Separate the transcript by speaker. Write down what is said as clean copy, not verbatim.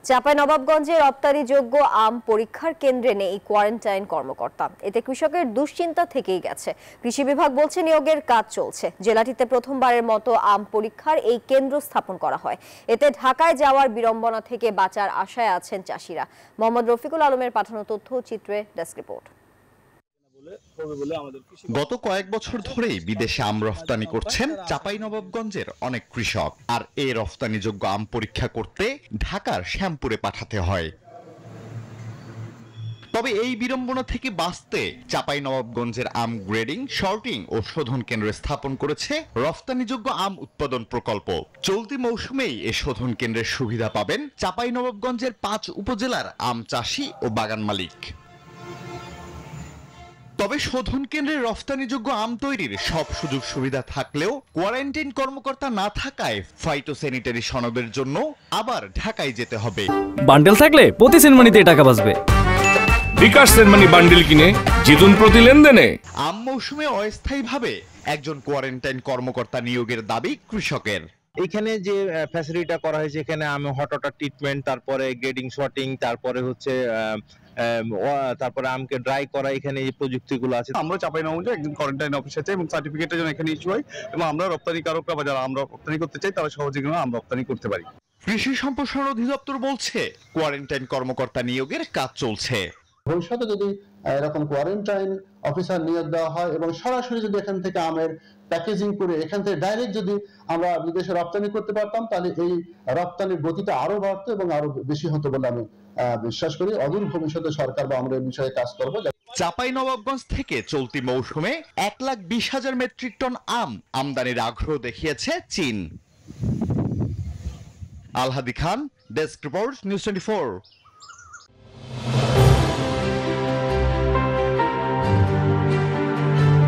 Speaker 1: চাঁপাইনবাবগঞ্জে রপ্তানিযোগ্য আম পরীক্ষার কেন্দ্রে নেই কোয়ারেন্টাইন কর্মকর্তা। এতে কৃষকের দুশ্চিন্তা থেকেই গেছে। কৃষি বিভাগ বলছে নিয়োগের কাজ চলছে। জেলাটিতে প্রথমবারের মতো আম পরীক্ষার এই কেন্দ্র স্থাপন করা হয়। এতে ঢাকায় যাওয়ার বিড়ম্বনা থেকে বাঁচার আশায় আছেন চাষিরা। মোহাম্মদ রফিকুল আলমের পাঠানো তথ্য চিত্রে ডেস্ক রিপোর্ট।
Speaker 2: গত কয়েক বছর ধরেই বিদেশে আম রফতানি করছেন চাঁপাইনবাবগঞ্জের অনেক কৃষক। আর এই রফতানিযোগ্য আম পরীক্ষা করতে ঢাকার শ্যামপুরে পাঠাতে হয়। তবে এই বিড়ম্বনা থেকে বাঁচতে চাঁপাইনবাবগঞ্জের আম গ্রেডিং, শর্টিং ও শোধন কেন্দ্র স্থাপন করেছে রফতানিযোগ্য আম উৎপাদন প্রকল্প। চলতি মৌসুমেই এ শোধন কেন্দ্রের সুবিধা পাবেন চাঁপাইনবাবগঞ্জের 5 উপজেলার আম চাষি ও বাগান মালিক। তবে শোধন কেন্দ্রে রফতানিযোগ্য আম তৈরির সব সুযোগ সুবিধা থাকলেও কোয়ারেন্টাইন কর্মকর্তা না থাকায় ফাইটোস্যানিটারি সনদের জন্য আবার ঢাকায় যেতে হবে।
Speaker 3: বান্ডেল থাকলে প্রতি সেনমানিতে টাকা বাঁচবে।
Speaker 4: বিকাশ সেনমানি বান্ডেল কিনে জিতুন প্রতি লেনদেনে।
Speaker 2: আম মৌসুমে অস্থায়ীভাবে একজন কোয়ারেন্টাইন কর্মকর্তা নিয়োগের দাবি কৃষকের।
Speaker 5: এখানে যে ফ্যাসিলিটিটা করা হয়েছে, এখানে আমি হট ওয়াটার ট্রিটমেন্ট, তারপরে গ্রেডিং, শর্টিং, তারপরে তারপরে আমকে ড্রাই করা, এখানে এই প্রযুক্তিগুলো আছে।
Speaker 6: আমরা চাঁপাইনবাবগঞ্জে একজন কোয়ারেন্টাইন অফিস আছে এবং সার্টিফিকেটের জন্য এখানে ইস্যু হয় এবং আমরা রপ্তানিকারকরা বা যারা আমরা রপ্তানি করতে চাই তারা সহজে আমরা রপ্তানি করতে পারি।
Speaker 2: কৃষি সম্প্রসারণ অধিদপ্তর বলছে কোয়ারেন্টাইন কর্মকর্তা নিয়োগের কাজ চলছে।
Speaker 7: ভবিষ্যতে যদি এরকম কোয়ারেন্টাইন অফিসার নিয়োগ দেওয়া হয় এবং সরাসরি যদি এখান থেকে আমের প্যাকেজিং করে এখান থেকে ডাইরেক্ট যদি আমরা বিদেশে রপ্তানি করতে পারতাম, তাহলে এই রপ্তানির গতিটা আরো বাড়তো এবং আরো বেশি হতো বলে আমি বিশ্বাস করি। অদূর ভবিষ্যতে সরকার বা আমরা এই বিষয়ে কাজ করব।
Speaker 2: চাঁপাইনবাবগঞ্জ থেকে চলতি মৌসুমে 1,20,000 মেট্রিক টন আম আমদানির আগ্রহ দেখিয়েছে চীন। আলহাদি খান, ডেস্ক রিপোর্ট, নিউজ 24।